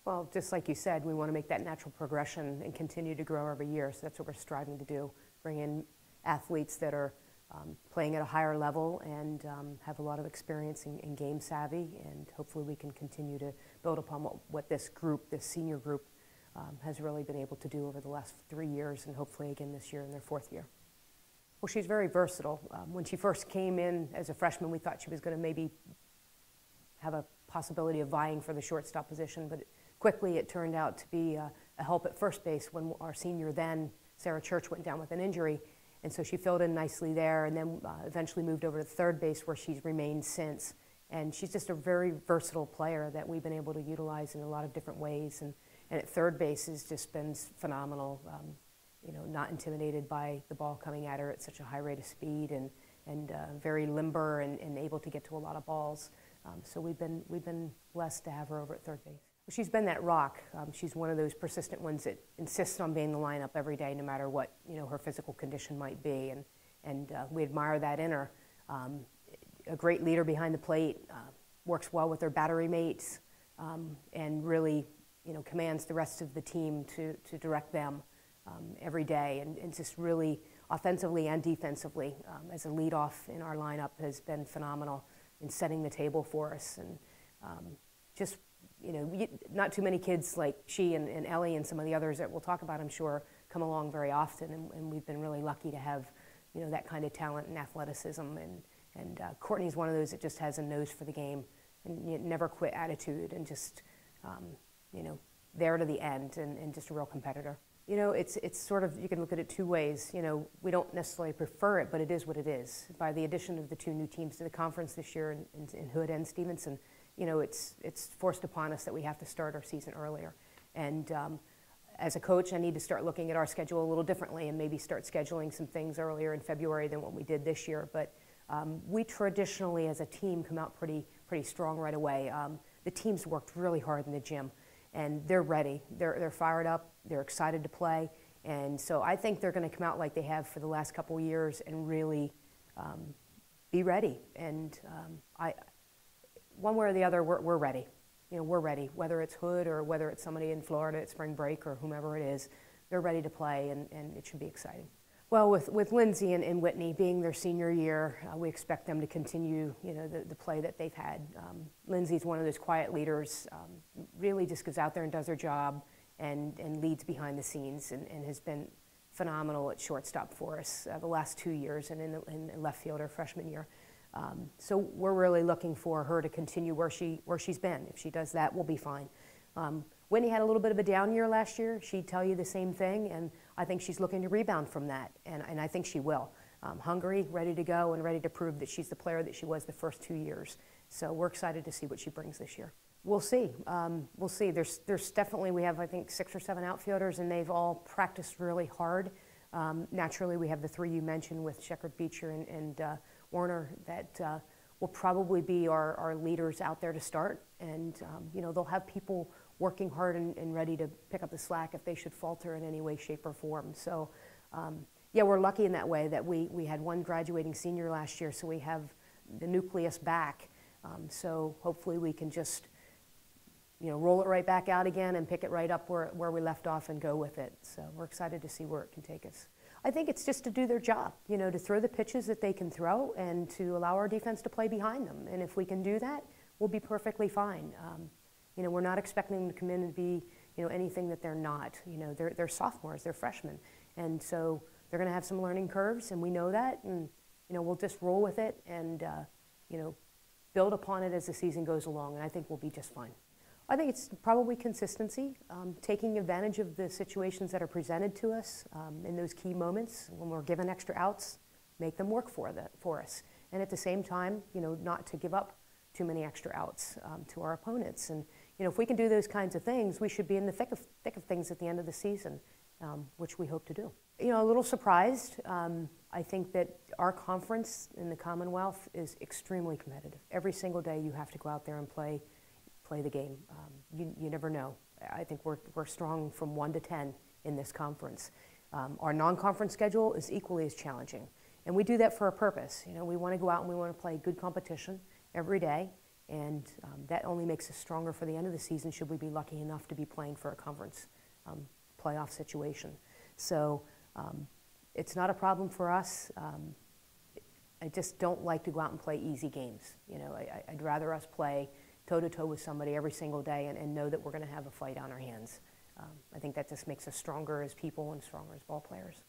Well, just like you said, we want to make that natural progression and continue to grow every year. So that's what we're striving to do, bring in athletes that are playing at a higher level and have a lot of experience in game savvy, and hopefully we can continue to build upon what this group, this senior group, has really been able to do over the last 3 years, and hopefully again this year in their 4th year. Well, she's very versatile. When she first came in as a freshman, we thought she was going to maybe have a possibility of vying for the shortstop position, but quickly it turned out to be a help at first base when our senior then, Sarah Church, went down with an injury. And so she filled in nicely there, and then eventually moved over to third base, where she's remained since. And she's just a very versatile player that we've been able to utilize in a lot of different ways. And at third base has just been phenomenal. You know, not intimidated by the ball coming at her at such a high rate of speed, and very limber and able to get to a lot of balls. So we've been blessed to have her over at third base. She's been that rock. She's one of those persistent ones that insists on being in the lineup every day, no matter what her physical condition might be, and we admire that in her. A great leader behind the plate, works well with her battery mates, and really commands the rest of the team to direct them every day, and just really offensively and defensively as a leadoff in our lineup has been phenomenal in setting the table for us, and just not too many kids like she and Ellie and some of the others that we'll talk about, I'm sure, come along very often, and we've been really lucky to have that kind of talent and athleticism, and Courtney's one of those that just has a nose for the game and never quit attitude, and just there to the end, and just a real competitor. It's sort of, you can look at it 2 ways. We don't necessarily prefer it, but it is what it is. By the addition of the 2 new teams to the conference this year in Hood and Stevenson, it's forced upon us that we have to start our season earlier. And as a coach, I need to start looking at our schedule a little differently, and maybe start scheduling some things earlier in February than what we did this year. But we traditionally, as a team, come out pretty strong right away. The team's worked really hard in the gym, and they're ready. They're fired up. They're excited to play. And so I think they're going to come out like they have for the last couple of years and really be ready. And one way or the other, we're ready. We're ready. Whether it's Hood or whether it's somebody in Florida at spring break or whomever it is, they're ready to play, and it should be exciting. Well, with Lindsay and Whitney being their senior year, we expect them to continue, the play that they've had. Lindsay's one of those quiet leaders, really just goes out there and does her job and leads behind the scenes, and has been phenomenal at shortstop for us the last 2 years, and in left field her freshman year. So we're really looking for her to continue where she's been. If she does that, we'll be fine. Whitney had a little bit of a down year last year. She'd tell you the same thing, and I think she's looking to rebound from that, and I think she will. Hungry, ready to go, and ready to prove that she's the player that she was the first 2 years. So we're excited to see what she brings this year. We'll see. We'll see. There's definitely, we have, I think, 6 or 7 outfielders, and they've all practiced really hard. Naturally, we have the 3 you mentioned with Sheckard, Beecher, and Warner that will probably be our leaders out there to start, and they'll have people working hard and ready to pick up the slack if they should falter in any way, shape, or form. So yeah, we're lucky in that way that we had 1 graduating senior last year, so we have the nucleus back. So hopefully we can just roll it right back out again and pick it right up where we left off and go with it. So we're excited to see where it can take us. I think it's just to do their job, to throw the pitches that they can throw and to allow our defense to play behind them. And if we can do that, we'll be perfectly fine. We're not expecting them to come in and be, anything that they're not. They're sophomores, they're freshmen. And so they're going to have some learning curves, and we know that. And, we'll just roll with it and, build upon it as the season goes along. And I think we'll be just fine. I think it's probably consistency, taking advantage of the situations that are presented to us in those key moments when we're given extra outs, make them work for us. And at the same time, not to give up too many extra outs to our opponents. And if we can do those kinds of things, we should be in the thick of things at the end of the season, which we hope to do. A little surprised. I think that our conference in the Commonwealth is extremely competitive. Every single day you have to go out there and play the game. You never know. I think we're strong from 1 to 10 in this conference. Our non-conference schedule is equally as challenging, and we do that for a purpose. We want to go out and we want to play good competition every day, And that only makes us stronger for the end of the season should we be lucky enough to be playing for a conference playoff situation. So it's not a problem for us. I just don't like to go out and play easy games. You know, I'd rather us play toe-to-toe with somebody every single day and know that we're going to have a fight on our hands. I think that just makes us stronger as people and stronger as ball players.